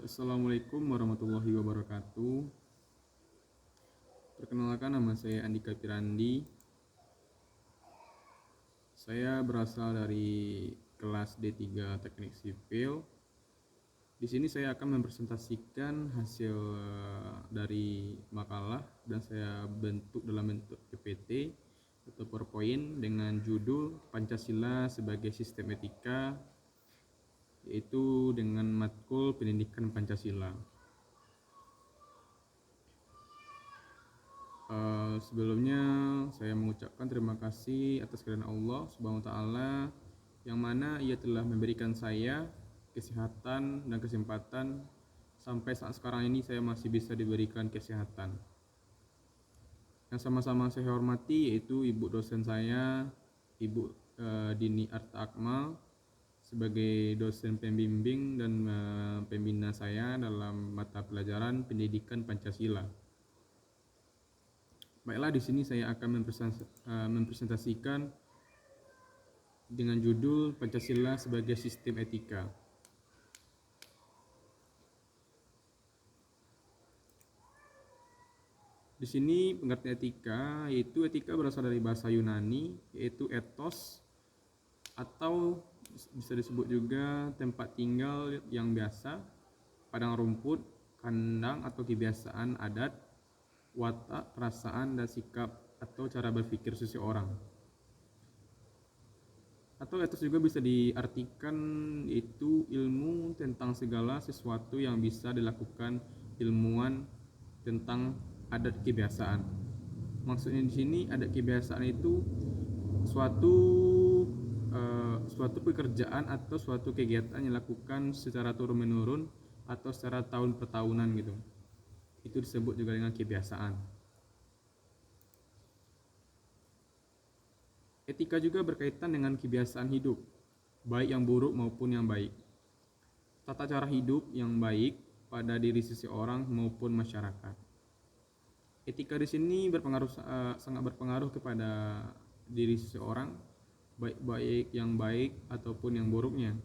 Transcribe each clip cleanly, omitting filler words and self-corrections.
Assalamualaikum warahmatullahi wabarakatuh. Perkenalkan, nama saya Andika Pirandi. Saya berasal dari kelas D3 Teknik Sipil. Di sini saya akan mempresentasikan hasil dari makalah dan saya bentuk dalam bentuk PPT atau PowerPoint dengan judul Pancasila sebagai Sistem Etika, yaitu dengan matkul Pendidikan Pancasila. Sebelumnya saya mengucapkan terima kasih atas kehadiran Allah Subhanahu wa taala yang mana Ia telah memberikan saya kesehatan dan kesempatan sampai saat sekarang ini saya masih bisa diberikan kesehatan. Yang sama-sama saya hormati yaitu ibu dosen saya, Ibu Dini Arta Akmal, sebagai dosen pembimbing dan pembina saya dalam mata pelajaran Pendidikan Pancasila. Baiklah, di sini saya akan mempresentasikan dengan judul Pancasila sebagai Sistem Etika. Di sini pengertian etika yaitu etika berasal dari bahasa Yunani yaitu ethos atau bisa disebut juga tempat tinggal yang biasa, padang rumput, kandang atau kebiasaan adat, watak, perasaan, dan sikap atau cara berpikir seseorang. Atau etos juga bisa diartikan itu ilmu tentang segala sesuatu yang bisa dilakukan ilmuwan tentang adat kebiasaan. Maksudnya di sini adat kebiasaan itu suatu pekerjaan atau suatu kegiatan yang dilakukan secara turun-menurun atau secara tahun per tahunan gitu. Itu disebut juga dengan kebiasaan. Etika juga berkaitan dengan kebiasaan hidup, baik yang buruk maupun yang baik. Tata cara hidup yang baik pada diri seseorang maupun masyarakat. Etika di sini sangat berpengaruh kepada diri seseorang, baik yang baik ataupun yang buruknya.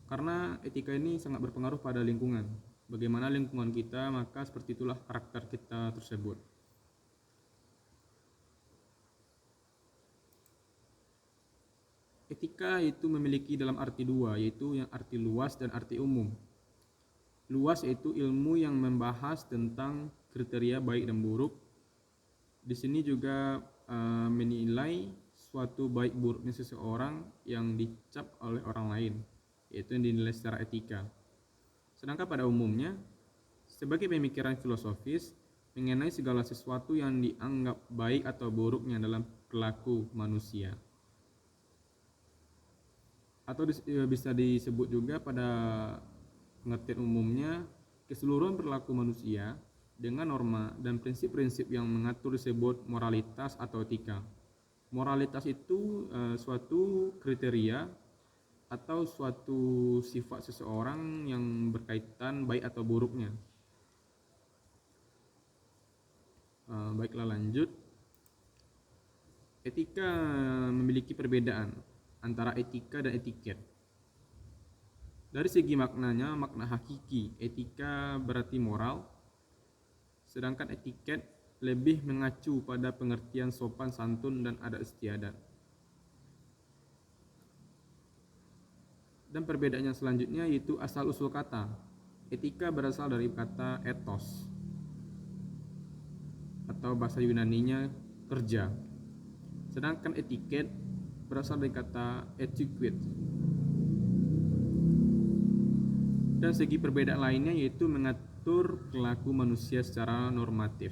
Karena etika ini sangat berpengaruh pada lingkungan. Bagaimana lingkungan kita, maka seperti itulah karakter kita tersebut. Etika itu memiliki dalam arti dua, yaitu yang arti luas dan arti umum. Luas yaitu ilmu yang membahas tentang kriteria baik dan buruk. Di sini juga menilai suatu baik buruknya seseorang yang dicap oleh orang lain, yaitu yang dinilai secara etika. Sedangkan pada umumnya, sebagai pemikiran filosofis mengenai segala sesuatu yang dianggap baik atau buruknya dalam perilaku manusia. Atau bisa disebut juga pada pengertian umumnya keseluruhan perilaku manusia dengan norma dan prinsip-prinsip yang mengatur disebut moralitas atau etika. Moralitas itu suatu kriteria atau suatu sifat seseorang yang berkaitan baik atau buruknya. Baiklah, lanjut. Etika memiliki perbedaan antara etika dan etiket. Dari segi maknanya, makna hakiki, etika berarti moral, sedangkan etiket lebih mengacu pada pengertian sopan santun dan adat istiadat. Dan perbedaan yang selanjutnya yaitu asal usul kata. Etika berasal dari kata ethos atau bahasa Yunaninya kerja. Sedangkan etiket berasal dari kata etiquette. Dan segi perbedaan lainnya yaitu mengatur perilaku manusia secara normatif.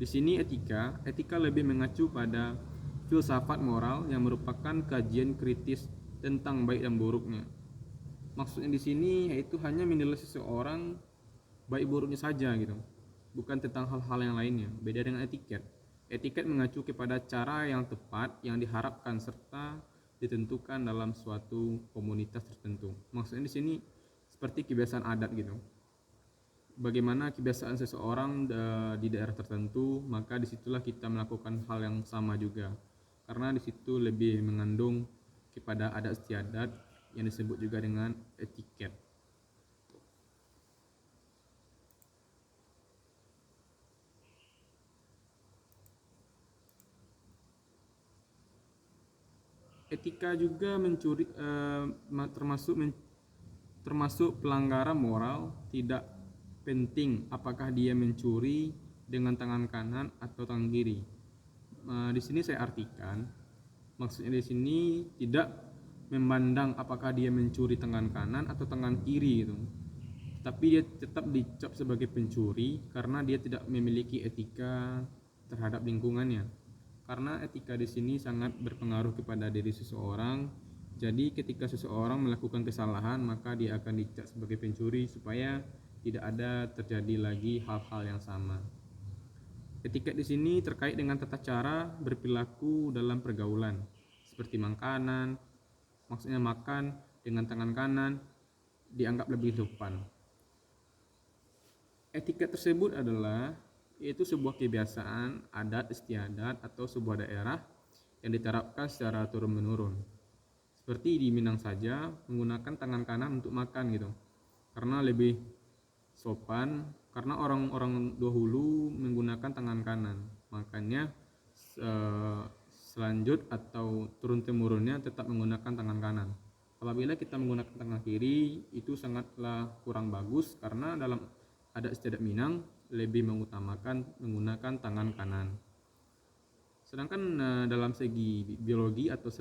Di sini etika lebih mengacu pada filsafat moral yang merupakan kajian kritis tentang baik dan buruknya. Maksudnya di sini yaitu hanya menilai seseorang baik buruknya saja gitu, bukan tentang hal-hal yang lainnya. Beda dengan etiket. Etiket mengacu kepada cara yang tepat yang diharapkan serta ditentukan dalam suatu komunitas tertentu. Maksudnya di sini seperti kebiasaan adat gitu. Bagaimana kebiasaan seseorang di daerah tertentu, maka disitulah kita melakukan hal yang sama juga. Karena disitu lebih mengandung kepada adat istiadat yang disebut juga dengan etiket. Etika juga termasuk pelanggaran moral. Tidak penting apakah dia mencuri dengan tangan kanan atau tangan kiri. Di sini saya artikan, maksudnya di sini tidak memandang apakah dia mencuri tangan kanan atau tangan kiri gitu. Tapi dia tetap dicap sebagai pencuri karena dia tidak memiliki etika terhadap lingkungannya. Karena etika di sini sangat berpengaruh kepada diri seseorang. Jadi ketika seseorang melakukan kesalahan, maka dia akan dicap sebagai pencuri supaya tidak ada terjadi lagi hal-hal yang sama. Etika di sini terkait dengan tata cara berperilaku dalam pergaulan, seperti makanan, maksudnya makan dengan tangan kanan dianggap lebih sopan. Etika tersebut adalah yaitu sebuah kebiasaan, adat istiadat atau sebuah daerah yang diterapkan secara turun-menurun. Seperti di Minang saja menggunakan tangan kanan untuk makan gitu. Karena lebih sopan, karena orang-orang dahulu menggunakan tangan kanan. Makanya selanjut atau turun-temurunnya tetap menggunakan tangan kanan. Apabila kita menggunakan tangan kiri itu sangatlah kurang bagus karena dalam adat istiadat Minang lebih mengutamakan menggunakan tangan kanan. Sedangkan dalam segi biologi atau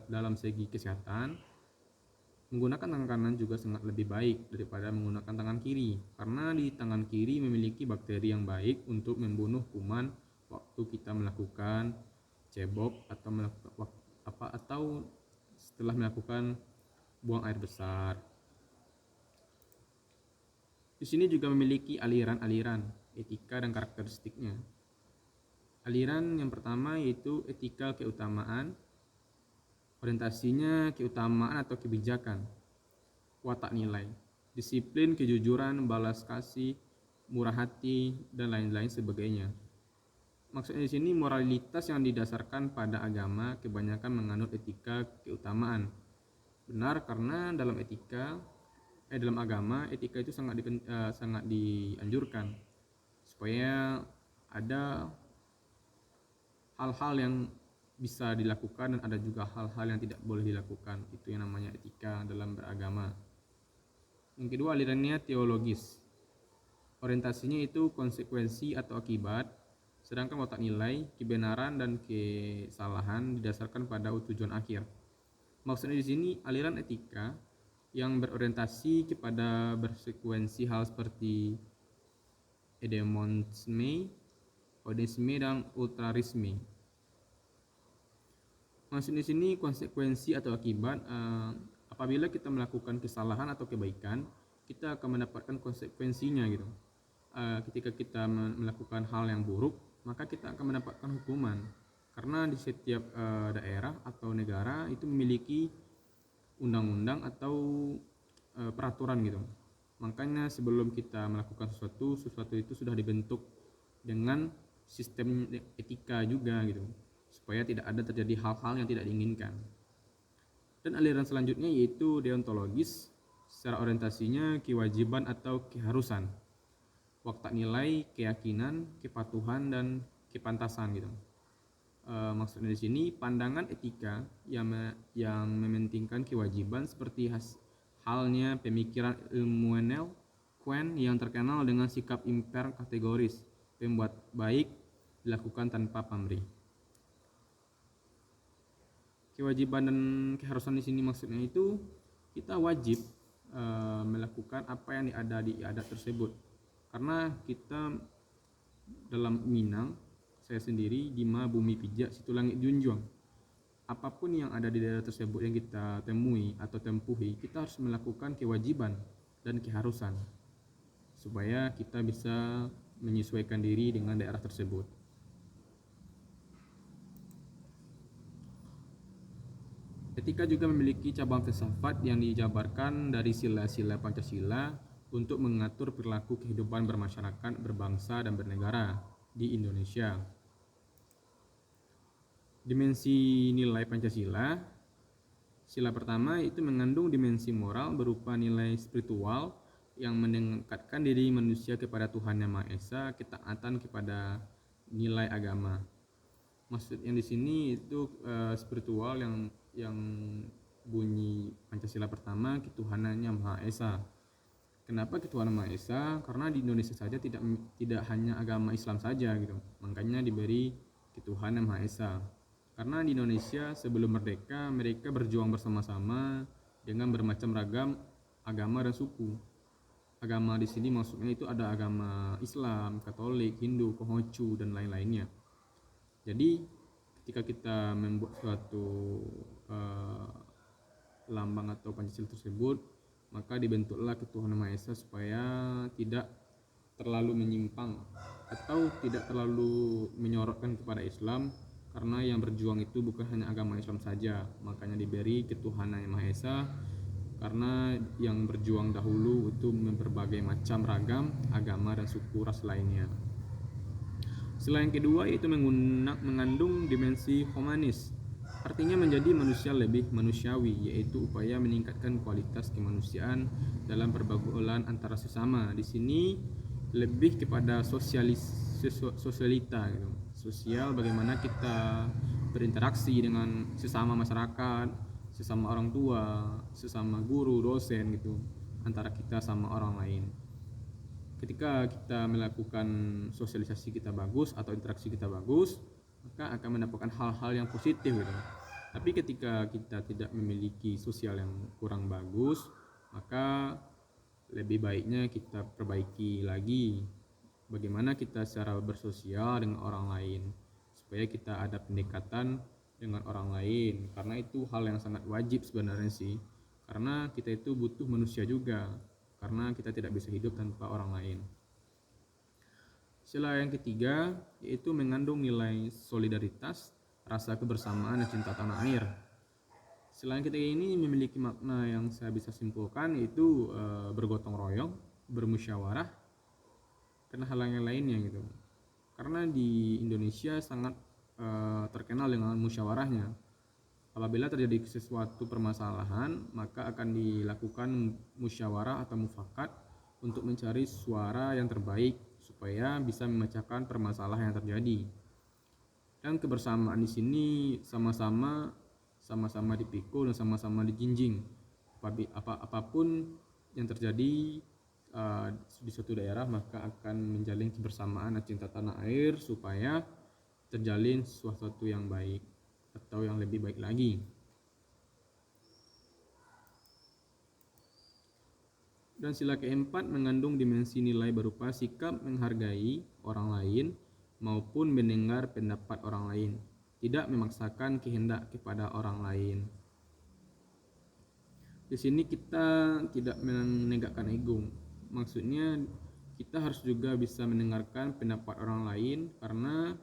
dalam segi kesehatan, menggunakan tangan kanan juga sangat lebih baik daripada menggunakan tangan kiri, karena di tangan kiri memiliki bakteri yang baik untuk membunuh kuman waktu kita melakukan cebok atau setelah melakukan buang air besar. Di sini juga memiliki aliran-aliran etika dan karakteristiknya. Aliran yang pertama yaitu etika keutamaan. Orientasinya keutamaan atau kebijakan. Watak nilai, disiplin, kejujuran, balas kasih, murah hati, dan lain-lain sebagainya. Maksudnya di sini moralitas yang didasarkan pada agama kebanyakan menganut etika keutamaan. Benar karena dalam agama etika itu sangat dianjurkan supaya ada hal-hal yang bisa dilakukan dan ada juga hal-hal yang tidak boleh dilakukan. Itu yang namanya etika dalam beragama. Yang kedua, alirannya teologis. Orientasinya itu konsekuensi atau akibat, sedangkan watak nilai, kebenaran dan kesalahan didasarkan pada tujuan akhir. Maksudnya di sini aliran etika yang berorientasi kepada bersekuensi hal seperti edemonisme, odeisme, dan ultrarisme. Maksudnya di sini konsekuensi atau akibat, apabila kita melakukan kesalahan atau kebaikan, kita akan mendapatkan konsekuensinya gitu. Ketika kita melakukan hal yang buruk, maka kita akan mendapatkan hukuman. Karena di setiap daerah atau negara itu memiliki undang-undang atau peraturan gitu. Makanya sebelum kita melakukan sesuatu itu sudah dibentuk dengan sistem etika juga gitu, supaya tidak ada terjadi hal-hal yang tidak diinginkan. Dan aliran selanjutnya yaitu deontologis. Secara orientasinya kewajiban atau keharusan, watak nilai, keyakinan, kepatuhan, dan kepantasan gitu. Maksudnya di sini pandangan etika yang mementingkan kewajiban seperti halnya pemikiran Immanuel Kant yang terkenal dengan sikap imper kategoris, pembuat baik dilakukan tanpa pamrih. Kewajiban dan keharusan di sini maksudnya itu kita wajib melakukan apa yang ada di adat tersebut. Karena kita dalam Minang, saya sendiri, Dima bumi pijak situ langit junjung. Apapun yang ada di daerah tersebut yang kita temui atau tempuhi, kita harus melakukan kewajiban dan keharusan supaya kita bisa menyesuaikan diri dengan daerah tersebut. Etika juga memiliki cabang filsafat yang dijabarkan dari sila-sila Pancasila untuk mengatur perilaku kehidupan bermasyarakat, berbangsa, dan bernegara di Indonesia. Dimensi nilai Pancasila Sila pertama itu mengandung dimensi moral berupa nilai spiritual yang mendekatkan diri manusia kepada Tuhan Yang Maha Esa, ketaatan kepada nilai agama. Maksudnya di sini itu spiritual yang bunyi Pancasila pertama, ketuhanan Yang Maha Esa. Kenapa ketuhanan Maha Esa? Karena di Indonesia saja tidak hanya agama Islam saja gitu. Makanya diberi ketuhanan Maha Esa. Karena di Indonesia sebelum merdeka mereka berjuang bersama-sama dengan bermacam ragam agama dan suku. Agama di sini maksudnya itu ada agama Islam, Katolik, Hindu, Konghucu dan lain-lainnya. Jadi ketika kita membuat suatu lambang atau Pancasila tersebut, maka dibentuklah ketuhanan Maha Esa supaya tidak terlalu menyimpang atau tidak terlalu menyorotkan kepada Islam, karena yang berjuang itu bukan hanya agama Islam saja. Makanya diberi ketuhanan Yang Maha Esa, karena yang berjuang dahulu itu berbagai macam ragam agama dan suku ras lainnya. Selain kedua yaitu mengandung dimensi humanis, artinya menjadi manusia lebih manusiawi, yaitu upaya meningkatkan kualitas kemanusiaan dalam pergaulan antara sesama. Di sini lebih kepada sosialita gitu. Sosial, bagaimana kita berinteraksi dengan sesama masyarakat, sesama orang tua, sesama guru, dosen gitu, antara kita sama orang lain. Ketika kita melakukan sosialisasi kita bagus atau interaksi kita bagus, maka akan mendapatkan hal-hal yang positif gitu. Tapi ketika kita tidak memiliki sosial yang kurang bagus, maka lebih baiknya kita perbaiki lagi bagaimana kita secara bersosial dengan orang lain, supaya kita ada pendekatan dengan orang lain, karena itu hal yang sangat wajib sebenarnya sih, karena kita itu butuh manusia juga, karena kita tidak bisa hidup tanpa orang lain. Sila yang ketiga yaitu mengandung nilai solidaritas, rasa kebersamaan dan cinta tanah air. Sila yang ketiga ini memiliki makna yang saya bisa simpulkan, yaitu bergotong royong, bermusyawarah, dan hal yang lainnya gitu. Karena di Indonesia sangat terkenal dengan musyawarahnya. Apabila terjadi sesuatu permasalahan, maka akan dilakukan musyawarah atau mufakat untuk mencari suara yang terbaik supaya bisa memecahkan permasalahan yang terjadi. Dan kebersamaan di sini sama-sama dipikul dan sama-sama dijinjing. Apapun yang terjadi di suatu daerah, maka akan menjalin kebersamaan dan cinta tanah air supaya terjalin sesuatu yang baik atau yang lebih baik lagi. Dan sila keempat mengandung dimensi nilai berupa sikap menghargai orang lain maupun mendengar pendapat orang lain, tidak memaksakan kehendak kepada orang lain. Di sini kita tidak menegakkan ego. Maksudnya kita harus juga bisa mendengarkan pendapat orang lain, karena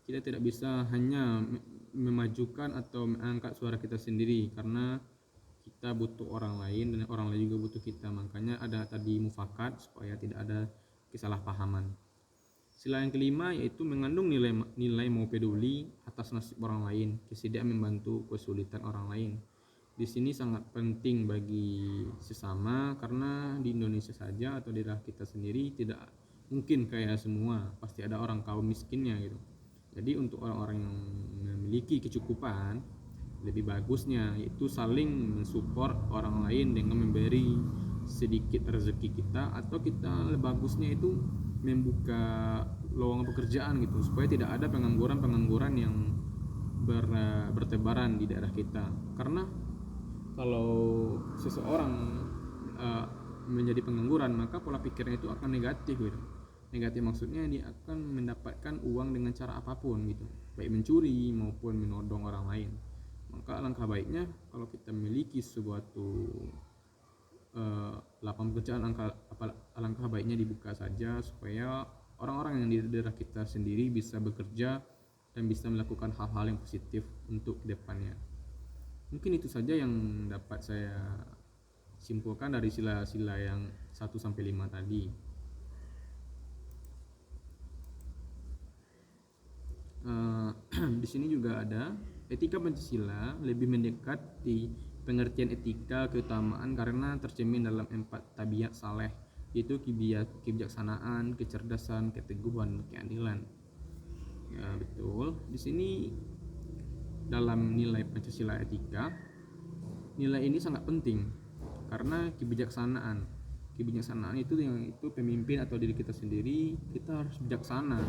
kita tidak bisa hanya memajukan atau mengangkat suara kita sendiri, karena kita butuh orang lain dan orang lain juga butuh kita. Makanya ada tadi mufakat supaya tidak ada kesalahpahaman. Sila yang kelima yaitu mengandung nilai mau peduli atas nasib orang lain, kesediaan membantu kesulitan orang lain. Di sini sangat penting bagi sesama, karena di Indonesia saja atau di daerah kita sendiri tidak mungkin kaya semua, pasti ada orang kaum miskinnya gitu. Jadi untuk orang-orang yang memiliki kecukupan, lebih bagusnya yaitu saling mensupport orang lain dengan memberi sedikit rezeki kita, atau kita bagusnya itu membuka lowongan pekerjaan gitu, supaya tidak ada pengangguran yang bertebaran di daerah kita. Karena kalau seseorang menjadi pengangguran, maka pola pikirnya itu akan negatif gitu. Negatif maksudnya dia akan mendapatkan uang dengan cara apapun gitu, baik mencuri maupun menodong orang lain. Maka alangkah baiknya kalau kita memiliki suatu lapangan pekerjaan, alangkah baiknya dibuka saja supaya orang-orang yang di daerah kita sendiri bisa bekerja dan bisa melakukan hal-hal yang positif untuk kedepannya. Mungkin itu saja yang dapat saya simpulkan dari sila-sila yang 1-5 tadi. Di sini juga ada Etika Pancasila lebih mendekati pengertian etika keutamaan karena tercermin dalam 4 tabiat saleh, yaitu kebijaksanaan, kecerdasan, keteguhan, keadilan. Ya, betul. Di sini dalam nilai Pancasila etika, nilai ini sangat penting karena kebijaksanaan itu pemimpin atau diri kita sendiri, kita harus bijaksana.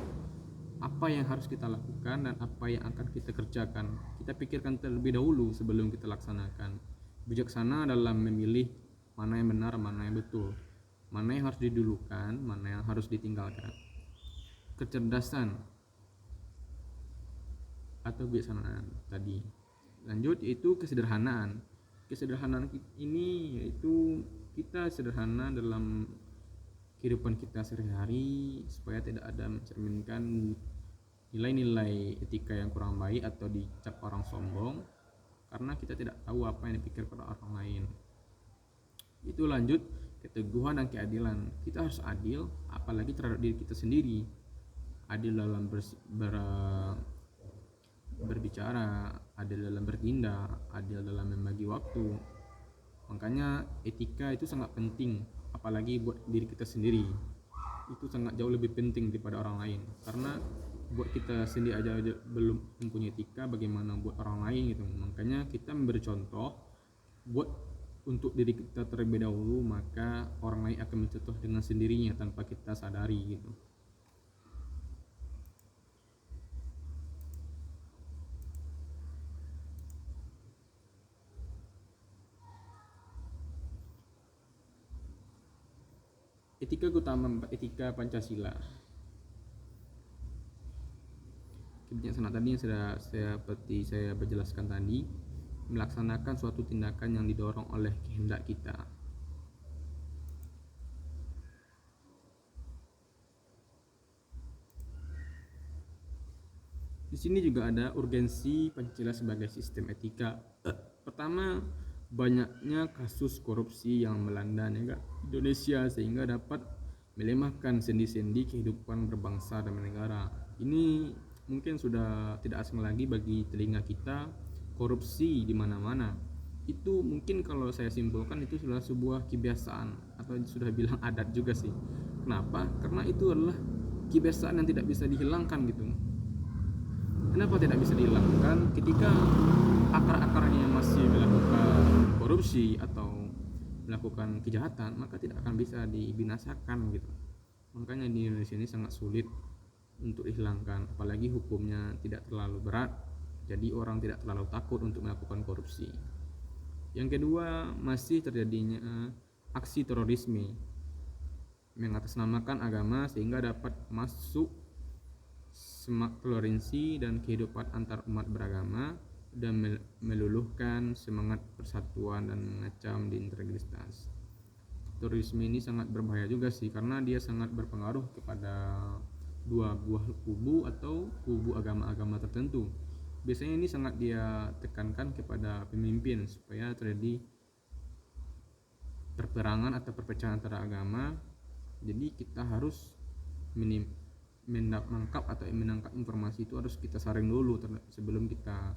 Apa yang harus kita lakukan dan apa yang akan kita kerjakan, kita pikirkan terlebih dahulu sebelum kita laksanakan. Bijaksana dalam memilih mana yang benar, mana yang betul, mana yang harus didulukan, mana yang harus ditinggalkan. Kecerdasan atau kebijaksanaan tadi. Lanjut, yaitu kesederhanaan. Kesederhanaan ini yaitu kita sederhana dalam kehidupan kita sehari-hari supaya tidak ada mencerminkan nilai-nilai etika yang kurang baik atau dicap orang sombong karena kita tidak tahu apa yang dipikir pada orang lain. Itu lanjut, keteguhan dan keadilan. Kita harus adil, apalagi terhadap diri kita sendiri. Adil dalam berbicara, adil dalam bertindak, adil dalam membagi waktu. Makanya etika itu sangat penting, apalagi buat diri kita sendiri. Itu sangat jauh lebih penting daripada orang lain, karena buat kita sendiri aja belum mempunyai etika, bagaimana buat orang lain gitu. Makanya kita memberi contoh buat untuk diri kita terlebih dahulu, maka orang lain akan mencontoh dengan sendirinya tanpa kita sadari gitu. Etika keutamaan etika Pancasila. Kebijaksanaan tadi yang seperti saya berjelaskan tadi, melaksanakan suatu tindakan yang didorong oleh kehendak kita. Di sini juga ada urgensi Pancasila sebagai sistem etika. Pertama, banyaknya kasus korupsi yang melanda Indonesia sehingga dapat melemahkan sendi-sendi kehidupan berbangsa dan bernegara. Ini mungkin sudah tidak asing lagi bagi telinga kita. Korupsi di mana-mana. Itu mungkin kalau saya simpulkan itu sudah sebuah kebiasaan atau sudah bilang adat juga sih. Kenapa? Karena itu adalah kebiasaan yang tidak bisa dihilangkan gitu. Kenapa tidak bisa dihilangkan? Ketika akar-akarnya masih melakukan korupsi atau melakukan kejahatan, maka tidak akan bisa dibinasakan gitu. Makanya di Indonesia ini sangat sulit untuk dihilangkan, apalagi hukumnya tidak terlalu berat, jadi orang tidak terlalu takut untuk melakukan korupsi. Yang kedua, masih terjadinya aksi terorisme mengatasnamakan agama sehingga dapat masuk semak toleransi dan kehidupan antar umat beragama dan meluluhkan semangat persatuan dan mengacam di integritas. Terorisme ini sangat berbahaya juga sih, karena dia sangat berpengaruh kepada dua buah kubu atau kubu agama-agama tertentu. Biasanya ini sangat dia tekankan kepada pemimpin supaya terjadi perperangan atau perpecahan antara agama. Jadi kita harus menangkap informasi itu harus kita saring dulu sebelum kita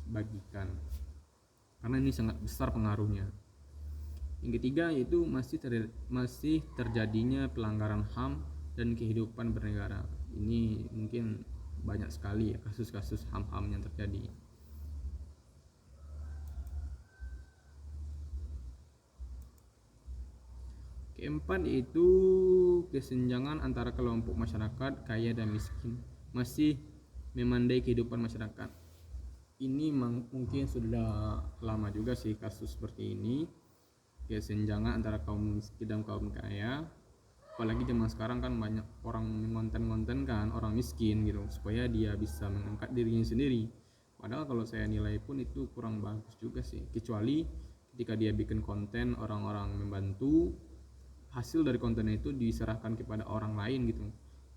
bagikan, karena ini sangat besar pengaruhnya. Yang ketiga yaitu masih terjadinya pelanggaran HAM dan kehidupan bernegara. Ini mungkin banyak sekali ya kasus-kasus HAM yang terjadi. Keempat yaitu kesenjangan antara kelompok masyarakat kaya dan miskin masih memandai kehidupan masyarakat. Ini mungkin sudah lama juga sih kasus seperti ini, kesenjangan antara kaum miskin dan kaum kaya. Apalagi zaman sekarang kan banyak orang mengonten kan orang miskin gitu supaya dia bisa mengangkat dirinya sendiri. Padahal kalau saya nilai pun itu kurang bagus juga sih, kecuali ketika dia bikin konten orang-orang membantu, hasil dari kontennya itu diserahkan kepada orang lain gitu,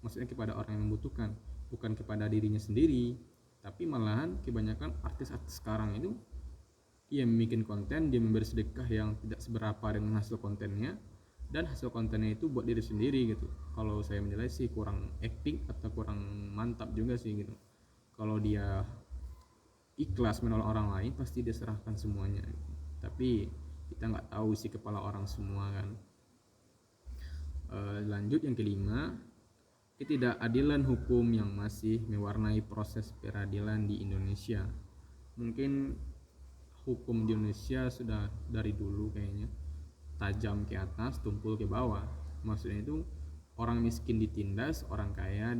maksudnya kepada orang yang membutuhkan, bukan kepada dirinya sendiri. Tapi malahan kebanyakan artis-artis sekarang itu dia bikin konten, dia memberi sedekah yang tidak seberapa dengan hasil kontennya, dan hasil kontennya itu buat diri sendiri gitu. Kalau saya menilai sih kurang acting atau kurang mantap juga sih gitu. Kalau dia ikhlas menolong orang lain, pasti dia serahkan semuanya. Tapi kita nggak tahu isi kepala orang semua kan. Lanjut yang kelima, ketidakadilan hukum yang masih mewarnai proses peradilan di Indonesia. Mungkin hukum di Indonesia sudah dari dulu kayaknya tajam ke atas, tumpul ke bawah. Maksudnya itu orang miskin ditindas, orang kaya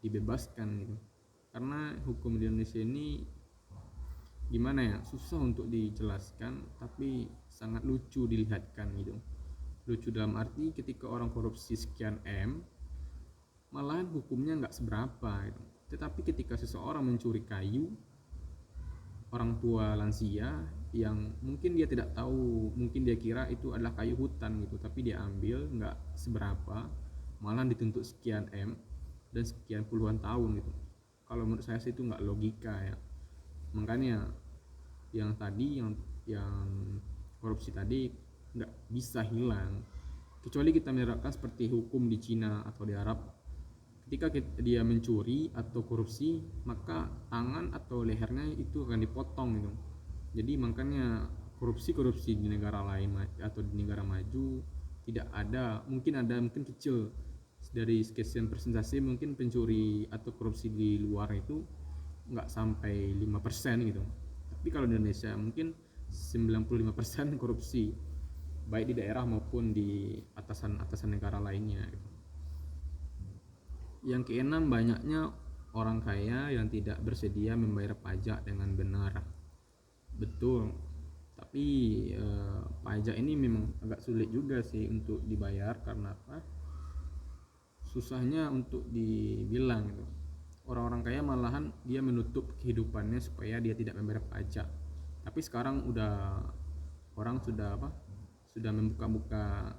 dibebaskan gitu. Karena hukum di Indonesia ini gimana ya, susah untuk dijelaskan, tapi sangat lucu dilihatkan gitu. Lucu dalam arti ketika orang korupsi sekian M, malahan hukumnya nggak seberapa gitu. Tetapi ketika seseorang mencuri kayu orang tua lansia yang mungkin dia tidak tahu, mungkin dia kira itu adalah kayu hutan gitu, tapi dia ambil nggak seberapa, malah dituntut sekian M dan sekian puluhan tahun gitu. Kalau menurut saya sih itu nggak logika ya. Makanya yang tadi yang korupsi tadi nggak bisa hilang, kecuali kita menerapkan seperti hukum di Cina atau di Arab. Ketika dia mencuri atau korupsi, maka tangan atau lehernya itu akan dipotong gitu. Jadi makanya korupsi di negara lain atau di negara maju tidak ada, mungkin kecil dari sekian persentase, mungkin pencuri atau korupsi di luar itu nggak sampai 5% gitu. Tapi kalau di Indonesia mungkin 95% korupsi, baik di daerah maupun di atasan negara lainnya gitu. Yang keenam, banyaknya orang kaya yang tidak bersedia membayar pajak dengan benar. Betul, tapi pajak ini memang agak sulit juga sih untuk dibayar. Karena apa? Susahnya untuk dibilang gitu. Orang-orang kaya malahan dia menutup kehidupannya supaya dia tidak membayar pajak. Tapi sekarang orang sudah membuka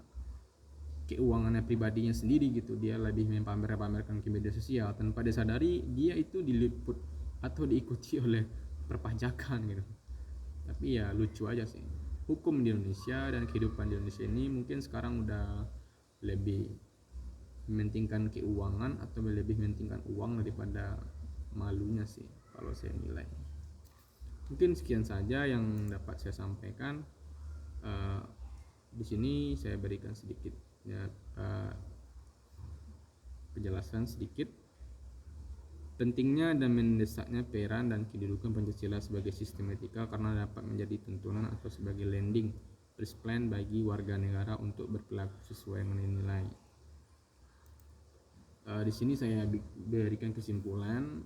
keuangannya pribadinya sendiri gitu. Dia lebih pamerkan ke media sosial tanpa disadari dia itu diliput atau diikuti oleh perpajakan gitu. Tapi ya lucu aja sih, hukum di Indonesia dan kehidupan di Indonesia ini mungkin sekarang udah lebih mementingkan keuangan atau lebih mementingkan uang daripada malunya sih kalau saya nilai. Mungkin sekian saja yang dapat saya sampaikan. Di sini saya berikan sedikit penjelasan sedikit pentingnya dan mendesaknya peran dan kedudukan Pancasila sebagai sistem etika karena dapat menjadi tuntunan atau sebagai landing plan bagi warga negara untuk berperilaku sesuai dengan nilai. Di sini saya berikan kesimpulan,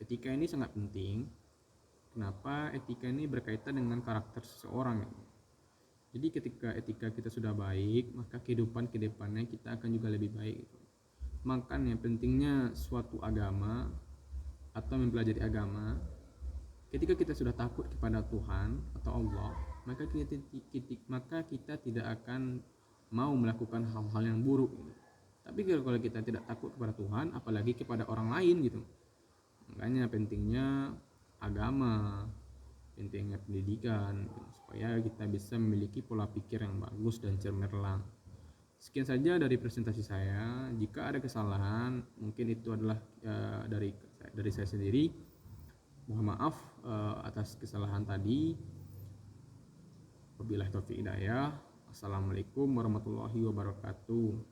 etika ini sangat penting. Kenapa? Etika ini berkaitan dengan karakter seseorang. Jadi ketika etika kita sudah baik, maka kehidupan kedepannya kita akan juga lebih baik. Makanya pentingnya suatu agama atau mempelajari agama, ketika kita sudah takut kepada Tuhan atau Allah, maka kita tidak akan mau melakukan hal-hal yang buruk. Tapi kalau kita tidak takut kepada Tuhan, apalagi kepada orang lain gitu. Makanya pentingnya agama, pentingnya pendidikan, supaya kita bisa memiliki pola pikir yang bagus dan cemerlang. Sekian saja dari presentasi saya. Jika ada kesalahan, mungkin itu adalah dari saya sendiri. Mohon maaf atas kesalahan tadi. Wabillahi taufiq hidayah. Assalamualaikum warahmatullahi wabarakatuh.